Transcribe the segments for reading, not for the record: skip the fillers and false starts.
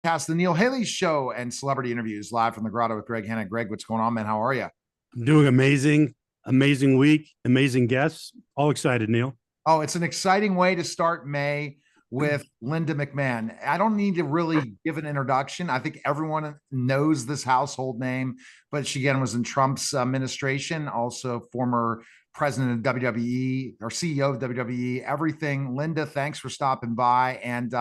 Cast the Neil Haley Show and celebrity interviews live from the Grotto with Greg Hanna. Greg, what's going on, man? How are you? I'm doing amazing, amazing week, amazing guests. All excited, Neil. Oh, it's an exciting way to start May with Linda McMahon. I don't need to really give an introduction. I think everyone knows this household name, but she again was in Trump's administration, also former president of WWE or CEO of WWE, everything. Linda, thanks for stopping by. And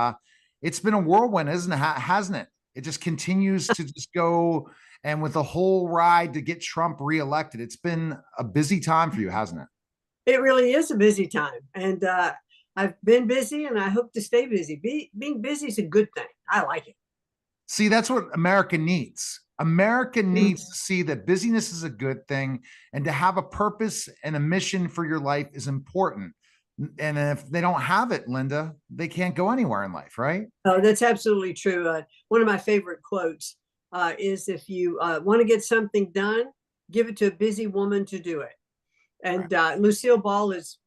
it's been a whirlwind, isn't it? Hasn't it? It just continues to just go. And with the whole ride to get Trump reelected, it's been a busy time for you, hasn't it? It really is a busy time. And I've been busy and I hope to stay busy. Being busy is a good thing. I like it. See, that's what America needs. America Mm. needs to see that busyness is a good thing and to have a purpose and a mission for your life is important. And if they don't have it, Linda, they can't go anywhere in life, right? Oh, that's absolutely true. One of my favorite quotes is if you want to get something done, give it to a busy woman to do it. And Lucille Ball is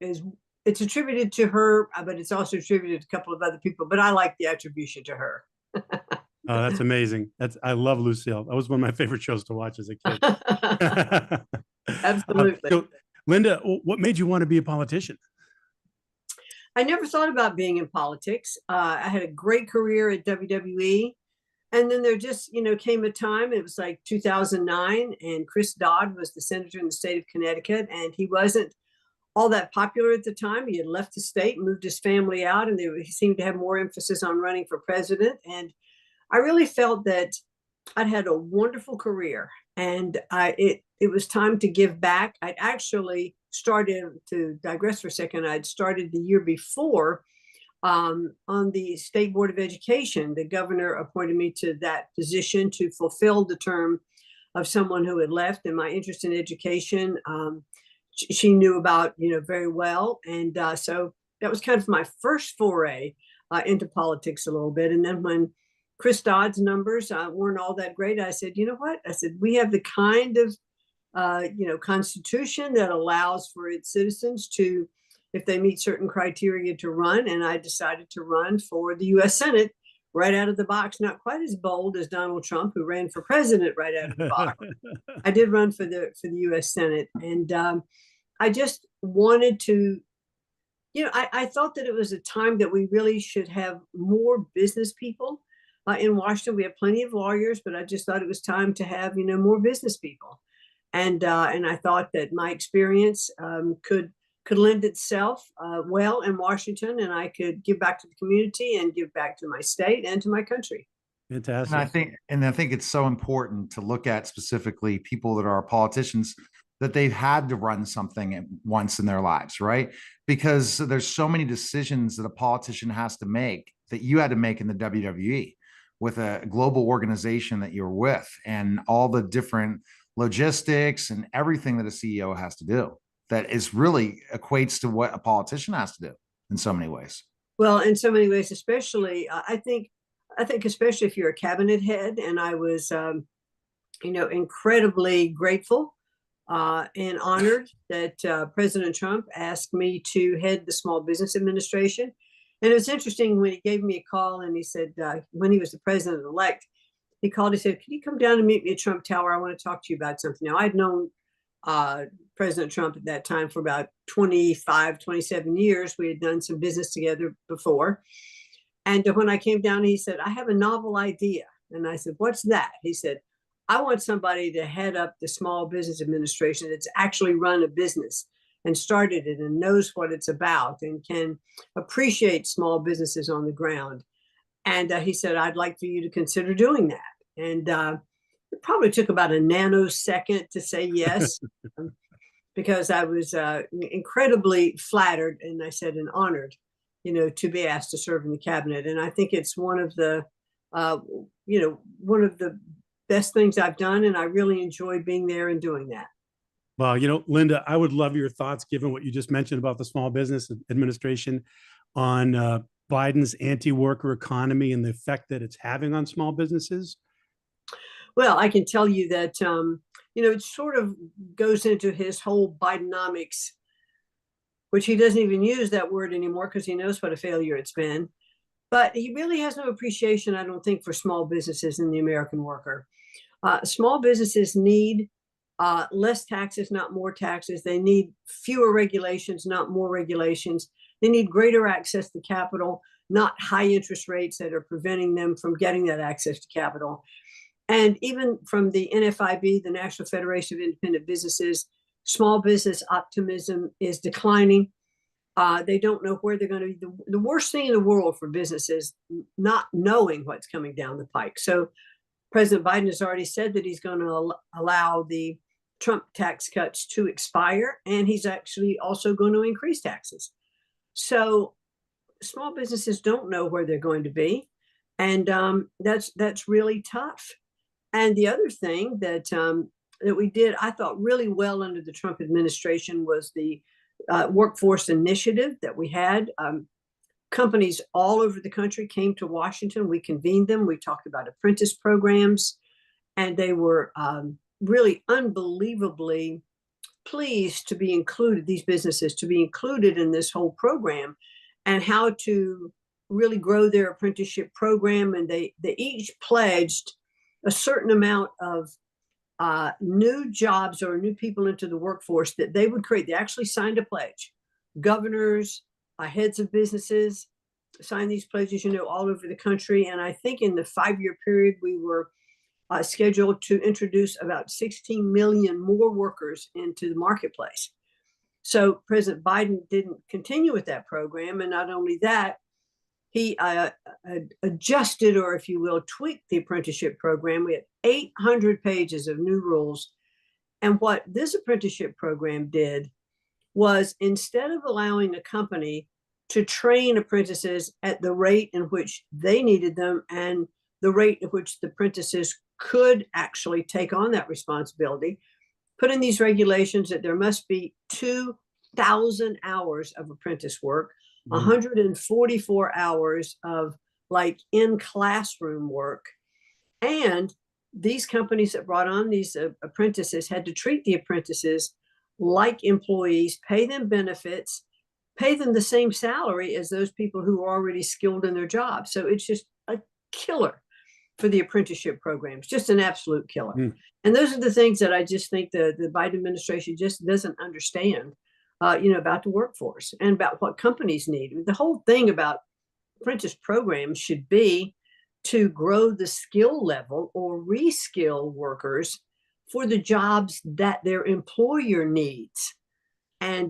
it's attributed to her, but it's also attributed to a couple of other people. But I like the attribution to her. Oh, that's amazing. I love Lucille. That was one of my favorite shows to watch as a kid. Absolutely. So, Linda, what made you want to be a politician? I never thought about being in politics. I had a great career at WWE. And then there just, came a time, it was like 2009, and Chris Dodd was the senator in the state of Connecticut, and he wasn't all that popular at the time. He had left the state, moved his family out, and he seemed to have more emphasis on running for president. And I really felt that I'd had a wonderful career, and it was time to give back. I'd actually started, to digress for a second, I'd started the year before on the State Board of Education. The governor appointed me to that position to fulfill the term of someone who had left, and my interest in education, she knew about, very well. And so that was kind of my first foray into politics a little bit. And then when Chris Dodd's numbers weren't all that great, I said, you know what? I said, we have the kind of, constitution that allows for its citizens to, if they meet certain criteria, to run. And I decided to run for the U.S. Senate right out of the box. Not quite as bold as Donald Trump, who ran for president right out of the box. I did run for the U.S. Senate, and I just wanted to, I thought that it was a time that we really should have more business people in Washington. We have plenty of lawyers, but I just thought it was time to have, more business people, and I thought that my experience could lend itself well in Washington, and I could give back to the community and give back to my state and to my country. Fantastic. And I think it's so important to look at specifically people that are politicians that they've had to run something once in their lives, right? Because there's so many decisions that a politician has to make that you had to make in the WWE with a global organization that you're with and all the different logistics and everything that a CEO has to do that is really equates to what a politician has to do in so many ways. Well, in so many ways, especially I think especially if you're a cabinet head, and I was incredibly grateful and honored that President Trump asked me to head the Small Business Administration. And it was interesting when he gave me a call and he said, when he was the president-elect, he called, he said, "Can you come down and meet me at Trump Tower? I want to talk to you about something." Now, I'd known President Trump at that time for about 25, 27 years. We had done some business together before. And when I came down, he said, "I have a novel idea." And I said, "What's that?" He said, "I want somebody to head up the Small Business Administration that's actually run a business and started it and knows what it's about and can appreciate small businesses on the ground." And he said, "I'd like for you to consider doing that." And it probably took about a nanosecond to say yes, because I was incredibly flattered, and I said, and honored, to be asked to serve in the cabinet. And I think it's one of the, one of the best things I've done, and I really enjoyed being there and doing that. Well, Linda, I would love your thoughts, given what you just mentioned about the Small Business Administration, on Biden's anti-worker economy and the effect that it's having on small businesses. Well, I can tell you that, it sort of goes into his whole Bidenomics, which he doesn't even use that word anymore because he knows what a failure it's been. But he really has no appreciation, I don't think, for small businesses and the American worker. Small businesses need less taxes, not more taxes. They need fewer regulations, not more regulations. They need greater access to capital, not high interest rates that are preventing them from getting that access to capital. And even from the NFIB, the National Federation of Independent Businesses, small business optimism is declining. They don't know where they're going to be. The worst thing in the world for businesses, not knowing what's coming down the pike. So President Biden has already said that he's going to allow the Trump tax cuts to expire, and he's actually also going to increase taxes. So small businesses don't know where they're going to be, and that's really tough. And the other thing that that we did, I thought, really well under the Trump administration was the workforce initiative that we had. Companies all over the country came to Washington. We convened them. We talked about apprentice programs, and they were really unbelievably pleased to be included, these businesses to be included in this whole program, and how to really grow their apprenticeship program. And they each pledged a certain amount of new jobs or new people into the workforce that they would create. They actually signed a pledge. Governors, heads of businesses signed these pledges, all over the country. And I think in the 5-year period, we were scheduled to introduce about 16 million more workers into the marketplace. So President Biden didn't continue with that program. And not only that, he adjusted, or if you will, tweaked the apprenticeship program. We had 800 pages of new rules. And what this apprenticeship program did was, instead of allowing a company to train apprentices at the rate in which they needed them and the rate at which the apprentices could actually take on that responsibility, put in these regulations that there must be 2,000 hours of apprentice work, 144 hours of in classroom work. And these companies that brought on these apprentices had to treat the apprentices like employees, pay them benefits, pay them the same salary as those people who are already skilled in their job. So it's just a killer for the apprenticeship programs, just an absolute killer. And those are the things that I just think the Biden administration just doesn't understand, about the workforce and about what companies need. The whole thing about apprentice programs should be to grow the skill level or reskill workers for the jobs that their employer needs. And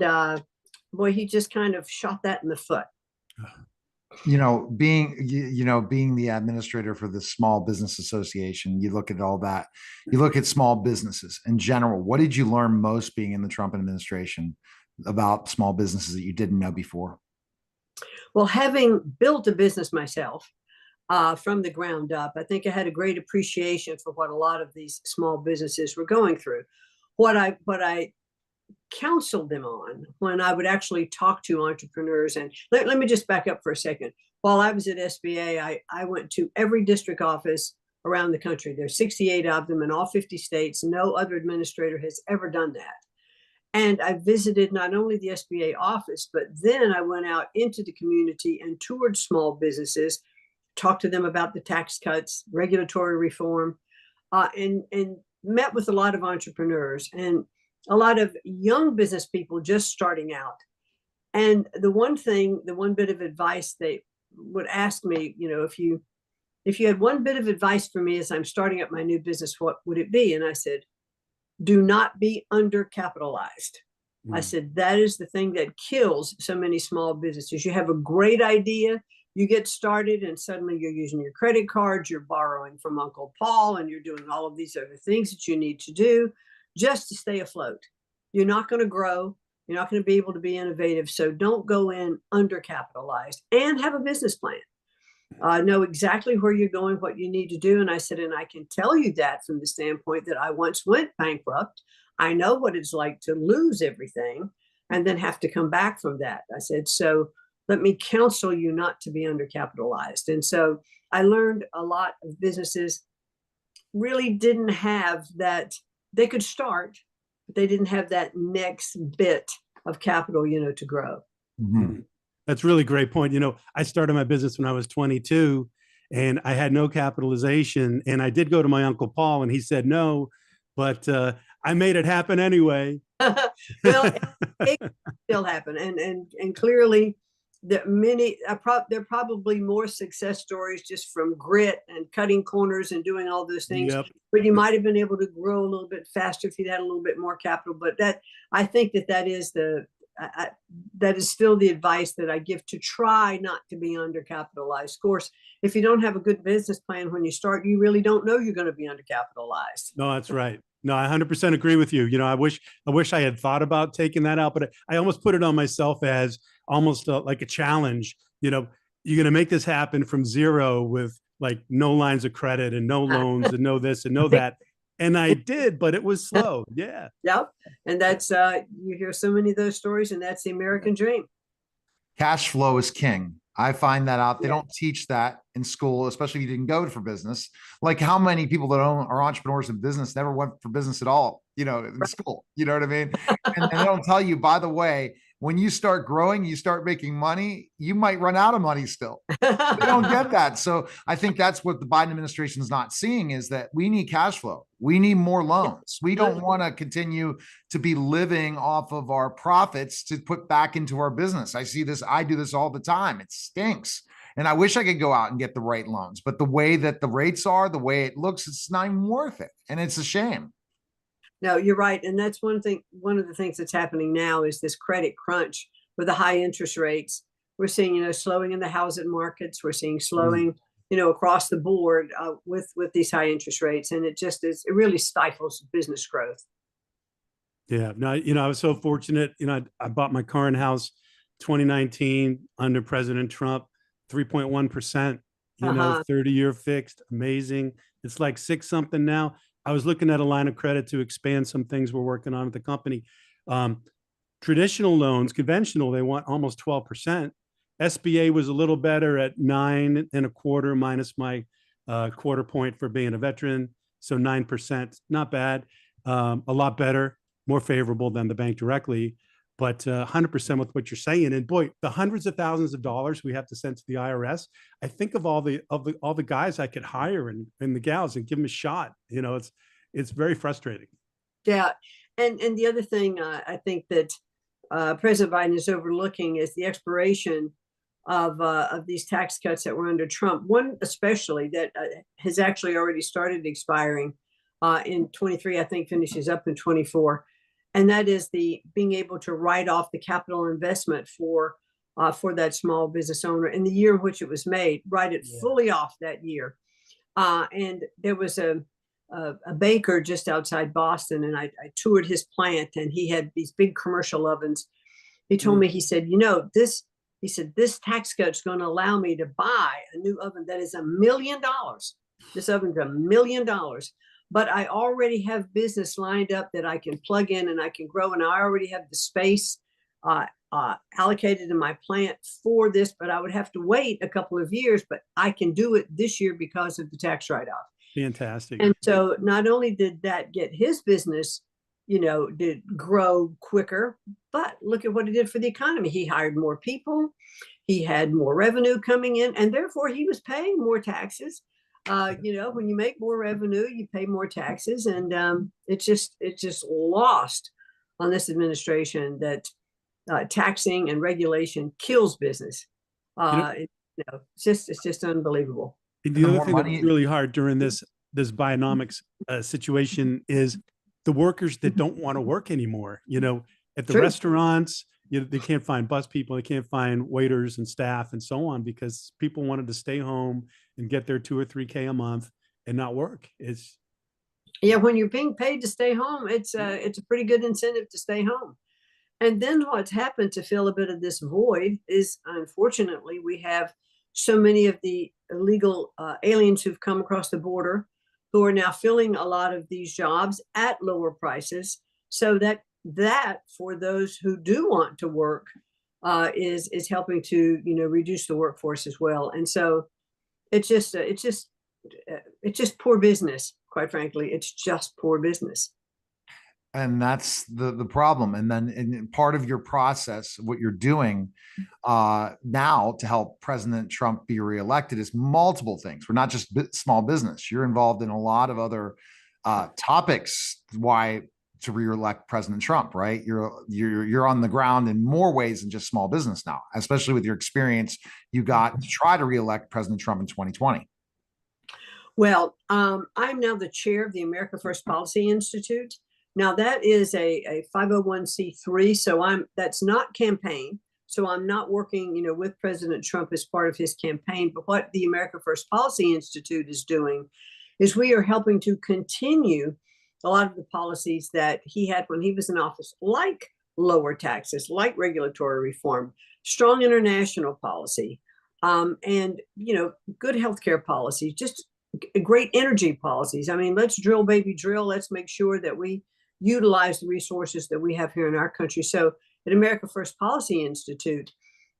boy, he just kind of shot that in the foot. Being the administrator for the Small Business Association, you look at all that, you look at small businesses in general. What did you learn most being in the Trump administration about small businesses that you didn't know before? Well, having built a business myself from the ground up, I think I had a great appreciation for what a lot of these small businesses were going through. What I counseled them on when I would actually talk to entrepreneurs, and let me just back up for a second. While I was at SBA, I went to every district office around the country. There's 68 of them in all 50 states. No other administrator has ever done that. And I visited not only the SBA office, but then I went out into the community and toured small businesses, talked to them about the tax cuts, regulatory reform, and met with a lot of entrepreneurs and a lot of young business people just starting out. And the one bit of advice they would ask me, if you had one bit of advice for me as I'm starting up my new business, what would it be? And I said, do not be undercapitalized. I said, that is the thing that kills so many small businesses. You have a great idea, you get started, and suddenly you're using your credit cards, you're borrowing from Uncle Paul, and you're doing all of these other things that you need to do just to stay afloat. You're not going to grow. You're not going to be able to be innovative. So don't go in undercapitalized, and have a business plan. Know exactly where you're going, what you need to do. And I said, and I can tell you that from the standpoint that I once went bankrupt. I know what it's like to lose everything and then have to come back from that. I said, so let me counsel you not to be undercapitalized. And so I learned a lot of businesses really didn't have that. They could start, but they didn't have that next bit of capital, to grow. Mm-hmm. That's really great point. I started my business when I was 22 and I had no capitalization. And I did go to my Uncle Paul and he said no, but I made it happen anyway. Well, it can still happen. And clearly, there are probably more success stories just from grit and cutting corners and doing all those things. Yep. But you might have been able to grow a little bit faster if you'd had a little bit more capital. But I think that is that is still the advice that I give, to try not to be undercapitalized. Of course, if you don't have a good business plan when you start, you really don't know you're going to be undercapitalized. No, that's right. No, I 100% agree with you. I wish I had thought about taking that out, but I almost put it on myself as almost like a challenge. You're going to make this happen from zero with like no lines of credit and no loans and no this and no that. And I did, but it was slow. Yeah. Yep. And that's, you hear so many of those stories, and that's the American dream. Cash flow is king. I find that out. They don't teach that in school, especially if you didn't go for business. Like, how many people that are entrepreneurs in business never went for business at all, in school, you know what I mean? And they don't tell you, by the way, when you start growing, you start making money, you might run out of money still. They don't get that. So I think that's what the Biden administration is not seeing, is that we need cash flow. We need more loans. We don't want to continue to be living off of our profits to put back into our business. I do this all the time. It stinks. And I wish I could go out and get the right loans, but the way that the rates are, the way it looks, it's not even worth it. And it's a shame. No, you're right. And that's one of the things that's happening now is this credit crunch with the high interest rates. We're seeing, slowing in the housing markets. We're seeing slowing, across the board with these high interest rates. And it really stifles business growth. Yeah. No, I was so fortunate. I bought my car and house 2019 under President Trump, 3.1%, 30-year fixed. Amazing. It's like 6 something now. I was looking at a line of credit to expand some things we're working on at the company. Traditional loans, conventional, they want almost 12%. SBA was a little better at 9.25 minus my quarter point for being a veteran. So 9%, not bad. A lot better, more favorable than the bank directly, but 100% with what you're saying. And boy, the hundreds of thousands of dollars we have to send to the IRS. I think of all the guys I could hire and the gals and give them a shot. It's very frustrating. Yeah, and the other thing I think that President Biden is overlooking is the expiration of these tax cuts that were under Trump. One especially that has actually already started expiring in 23. I think finishes up in 24. And that is the being able to write off the capital investment for that small business owner in the year in which it was made, write it fully off that year. And there was a baker just outside Boston, and I toured his plant, and he had these big commercial ovens. He told me, he said, this tax cut is going to allow me to buy a new oven that is $1 million. This oven's $1 million. But I already have business lined up that I can plug in and I can grow. And I already have the space allocated in my plant for this, but I would have to wait a couple of years, but I can do it this year because of the tax write-off. Fantastic. And so not only did that get his business, did grow quicker, but look at what it did for the economy. He hired more people. He had more revenue coming in, and therefore he was paying more taxes. When you make more revenue, you pay more taxes, and it's just lost on this administration that taxing and regulation kills business. It's just unbelievable. The other thing that's really hard during this Bidenomics situation is the workers that don't want to work anymore. At the restaurants, they can't find bus people, they can't find waiters and staff and so on because people wanted to stay home and get their 2 or 3K a month and not work. When you're being paid to stay home, it's a pretty good incentive to stay home. And then what's happened to fill a bit of this void is, unfortunately, we have so many of the illegal aliens who've come across the border who are now filling a lot of these jobs at lower prices, so that for those who do want to work is helping to reduce the workforce as well. And so it's just poor business. Quite frankly, it's just poor business. And that's the problem. And then in part of your process, what you're doing now to help President Trump be reelected is multiple things. We're not just small business. You're involved in a lot of other topics why to reelect President Trump, right? You're on the ground in more ways than just small business now, especially with your experience you got to try to reelect President Trump in 2020. Well, I'm now the chair of the America First Policy Institute. Now that is a 501c3, so that's not campaign. So I'm not working, with President Trump as part of his campaign. But what the America First Policy Institute is doing is we are helping to continue a lot of the policies that he had when he was in office, like lower taxes, like regulatory reform, strong international policy, and good healthcare policies, just great energy policies. I mean, let's drill, baby, drill. Let's make sure that we utilize the resources that we have here in our country. So at America First Policy Institute,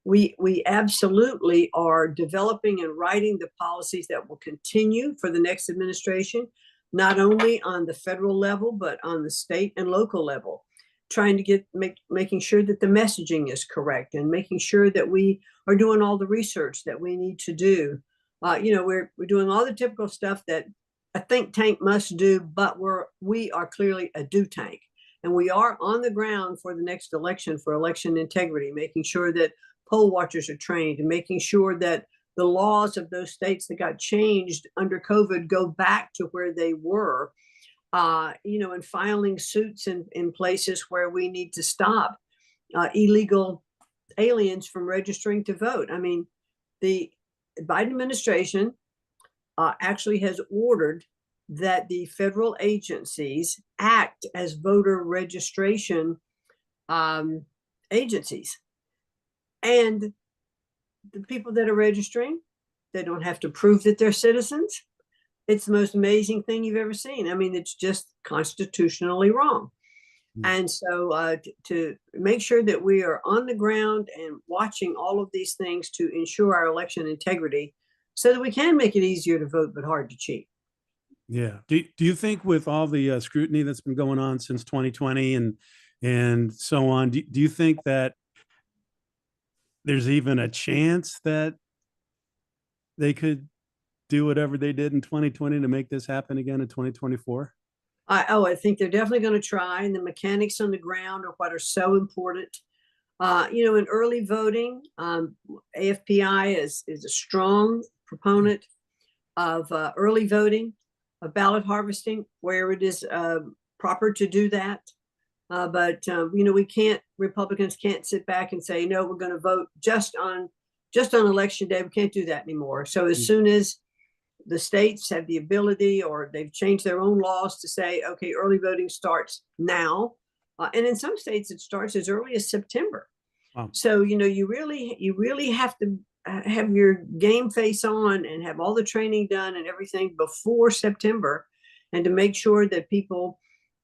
we absolutely are developing and writing the policies that will continue for the next administration, not only on the federal level, but on the state and local level, trying to making sure that the messaging is correct and making sure that we are doing all the research that we need to do. We're doing all the typical stuff that a think tank must do, but we are clearly a do tank. And we are on the ground for the next election for election integrity, making sure that poll watchers are trained and making sure that the laws of those states that got changed under COVID go back to where they were, and filing suits in places where we need to stop illegal aliens from registering to vote. I mean, the Biden administration actually has ordered that the federal agencies act as voter registration agencies. And the people that are registering, they don't have to prove that they're citizens. It's the most amazing thing you've ever seen. I mean, it's just constitutionally wrong. And so to make sure that we are on the ground and watching all of these things to ensure our election integrity so that we can make it easier to vote but hard to cheat. Yeah. Do you think with all the scrutiny that's been going on since 2020 and so on, do you think that there's even a chance that they could do whatever they did in 2020 to make this happen again in 2024? I think they're definitely going to try, and the mechanics on the ground are what are so important. In early voting, AFPI is a strong proponent of early voting, of ballot harvesting, where it is proper to do that. But Republicans can't sit back and say, no, we're going to vote just on election day. We can't do that anymore. So as soon as the states have the ability or they've changed their own laws to say, okay, early voting starts now. And in some states, it starts as early as September. Wow. So, you really have to have your game face on and have all the training done and everything before September, and to make sure that people,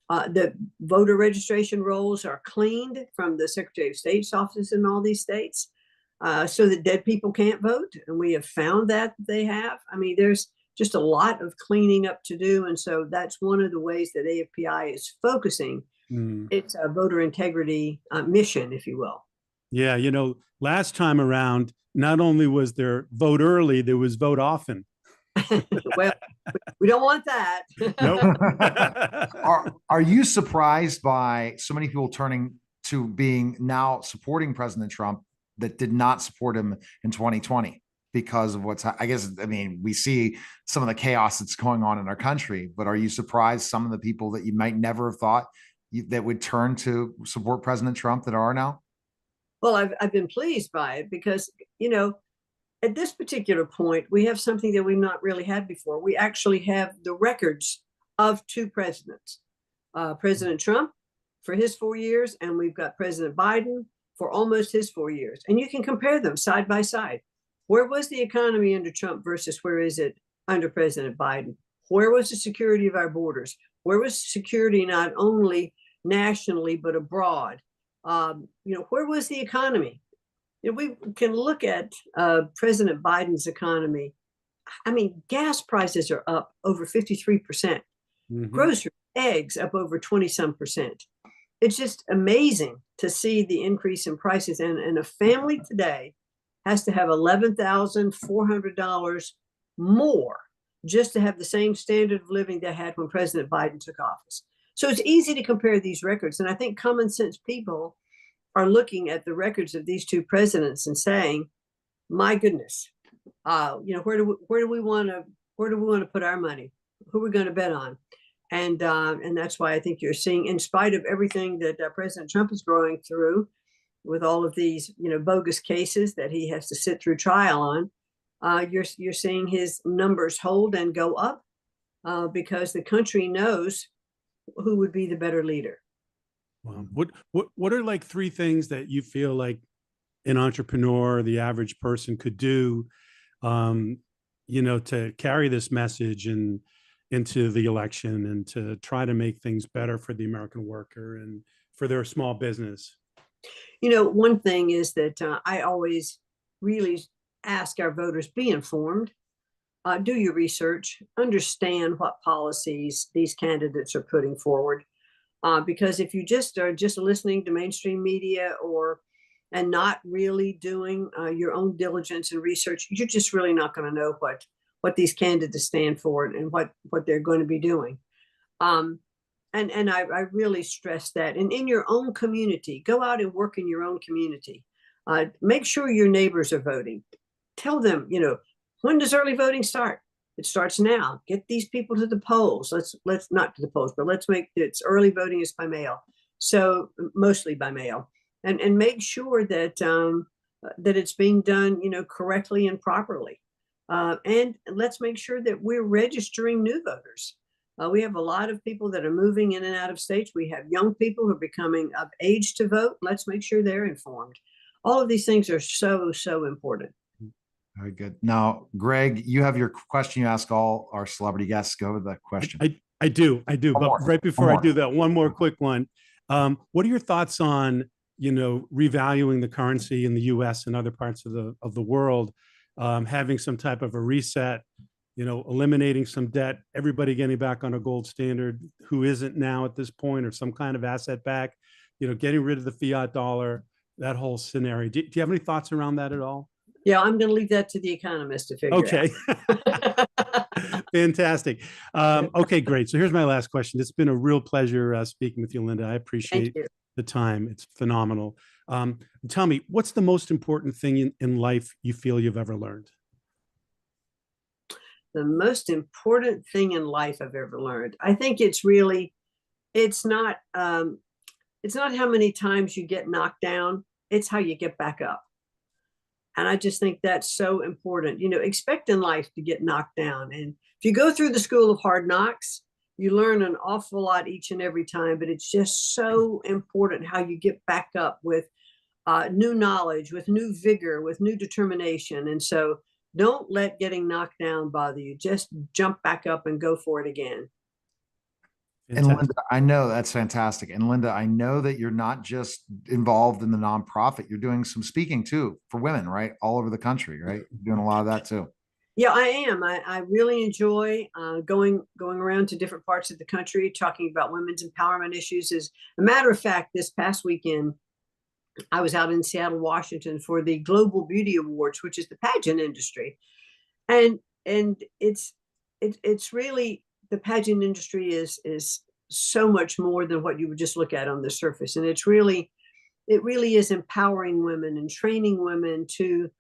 the voter registration rolls are cleaned from the Secretary of State's office in all these states. So that dead people can't vote. And we have found that they have. I mean, there's just a lot of cleaning up to do. And so that's one of the ways that AFPI is focusing its voter integrity mission, if you will. Yeah. Last time around, not only was there vote early, there was vote often. Well, we don't want that. Nope. Are you surprised by so many people turning to being now supporting President Trump that did not support him in 2020 because of we see some of the chaos that's going on in our country, but are you surprised some of the people that you might never have thought that would turn to support President Trump that are now? Well, I've been pleased by it because, at this particular point, we have something that we've not really had before. We actually have the records of two presidents, President Trump for his 4 years, and we've got President Biden for almost his 4 years. And you can compare them side by side. Where was the economy under Trump versus where is it under President Biden? Where was the security of our borders? Where was security not only nationally, but abroad? Where was the economy? We can look at President Biden's economy. I mean, gas prices are up over 53%. Groceries, eggs up over 20-some%. It's just amazing to see the increase in prices. And a family today has to have $11,400 more just to have the same standard of living they had when President Biden took office. So it's easy to compare these records. And I think common sense people are looking at the records of these two presidents and saying, my goodness, where do we want to put our money? Who are we going to bet on? And that's why I think you're seeing, in spite of everything that President Trump is going through with all of these, bogus cases that he has to sit through trial on, you're seeing his numbers hold and go up because the country knows who would be the better leader. Wow. What are like three things that you feel like an entrepreneur, the average person could do, to carry this message into the election and to try to make things better for the American worker and for their small business? One thing is that I always really ask our voters, be informed, do your research, understand what policies these candidates are putting forward. Because if you just are just listening to mainstream media and not really doing your own diligence and research, you're just really not going to know what these candidates stand for and what they're going to be doing. And I really stress that. And in your own community, go out and work in your own community. Make sure your neighbors are voting. Tell them, when does early voting start? It starts now. Get these people to the polls. Let's not to the polls, but let's make it's early voting is by mail. So mostly by mail, and make sure that that it's being done, correctly and properly. And let's make sure that we're registering new voters. We have a lot of people that are moving in and out of states. We have young people who are becoming of age to vote. Let's make sure they're informed. All of these things are so, so important. Very good. Now, Greg, you have your question you ask all our celebrity guests. Go with the question. I do. But right before I do that, one more quick one. What are your thoughts on, revaluing the currency in the U.S. and other parts of the world, having some type of a reset, eliminating some debt, everybody getting back on a gold standard who isn't now at this point, or some kind of asset back, getting rid of the fiat dollar, that whole scenario. Do you have any thoughts around that at all? Yeah, I'm going to leave that to the economists to figure out. Fantastic. Okay, great. So here's my last question. It's been a real pleasure speaking with you, Linda. I appreciate the time. It's phenomenal. Tell me, what's the most important thing in life you feel you've ever learned? The most important thing in life I've ever learned, I think it's not how many times you get knocked down, it's how you get back up. And I just think that's so important. Expect in life to get knocked down. And if you go through the school of hard knocks, you learn an awful lot each and every time, but it's just so important how you get back up with new knowledge, with new vigor, with new determination. And so don't let getting knocked down bother you. Just jump back up and go for it again. And Linda, I know that's fantastic. And Linda, I know that you're not just involved in the nonprofit. You're doing some speaking too for women, right? All over the country, right? You're doing a lot of that too. Yeah, I am. I really enjoy going around to different parts of the country, talking about women's empowerment issues. As a matter of fact, this past weekend, I was out in Seattle, Washington for the Global Beauty Awards, which is the pageant industry. And it's really, the pageant industry is so much more than what you would just look at on the surface. And it really is empowering women and training women to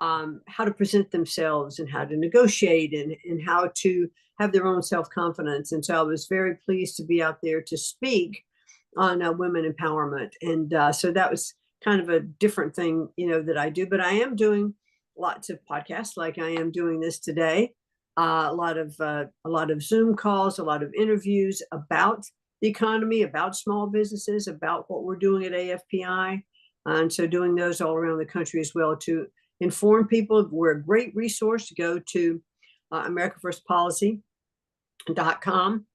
how to present themselves and how to negotiate and how to have their own self-confidence. And so I was very pleased to be out there to speak on women empowerment. And so that was kind of a different thing, that I do, but I am doing lots of podcasts like I am doing this today. A lot of Zoom calls, a lot of interviews about the economy, about small businesses, about what we're doing at AFPI. And so doing those all around the country as well to inform people. We're a great resource to go to AmericaFirstPolicy.com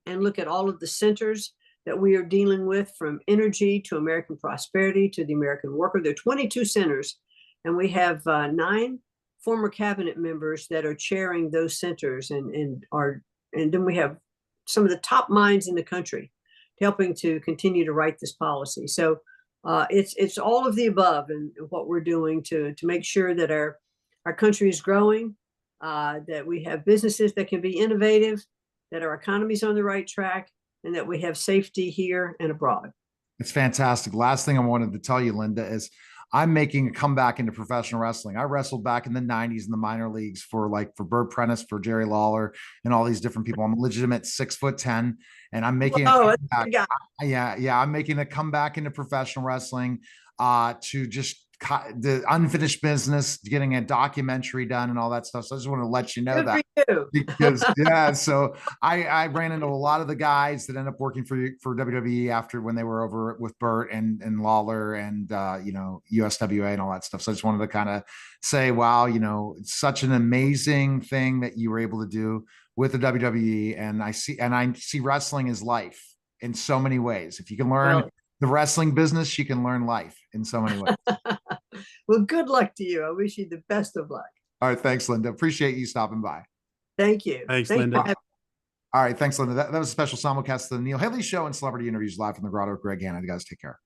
and look at all of the centers that we are dealing with, from energy to American prosperity to the American worker. There are 22 centers, and we have 9 former cabinet members that are chairing those centers, and then we have some of the top minds in the country, helping to continue to write this policy. So it's all of the above and what we're doing to make sure that our country is growing, that we have businesses that can be innovative, that our economy is on the right track, and that we have safety here and abroad. It's fantastic. Last thing I wanted to tell you, Linda, is I'm making a comeback into professional wrestling. I wrestled back in the 90s in the minor leagues for Bert Prentice, for Jerry Lawler, and all these different people. I'm a legitimate 6'10", and I'm making a comeback. Yeah, I'm making a comeback into professional wrestling to just the unfinished business, getting a documentary done and all that stuff. So I just want to let you know that. Because so I ran into a lot of the guys that end up working for WWE after, when they were over with Burt and Lawler and USWA and all that stuff. So I just wanted to kind of say, wow, it's such an amazing thing that you were able to do with the WWE. And I see wrestling as life in so many ways. If you can learn the wrestling business, you can learn life in so many ways. Well, good luck to you. I wish you the best of luck. All right. Thanks, Linda. Appreciate you stopping by. Thank you. Thanks, Linda. All right. Thanks, Linda. That was a special simulcast of the Neil Haley Show and celebrity interviews live from the Grotto with Greg Hanna. You guys take care.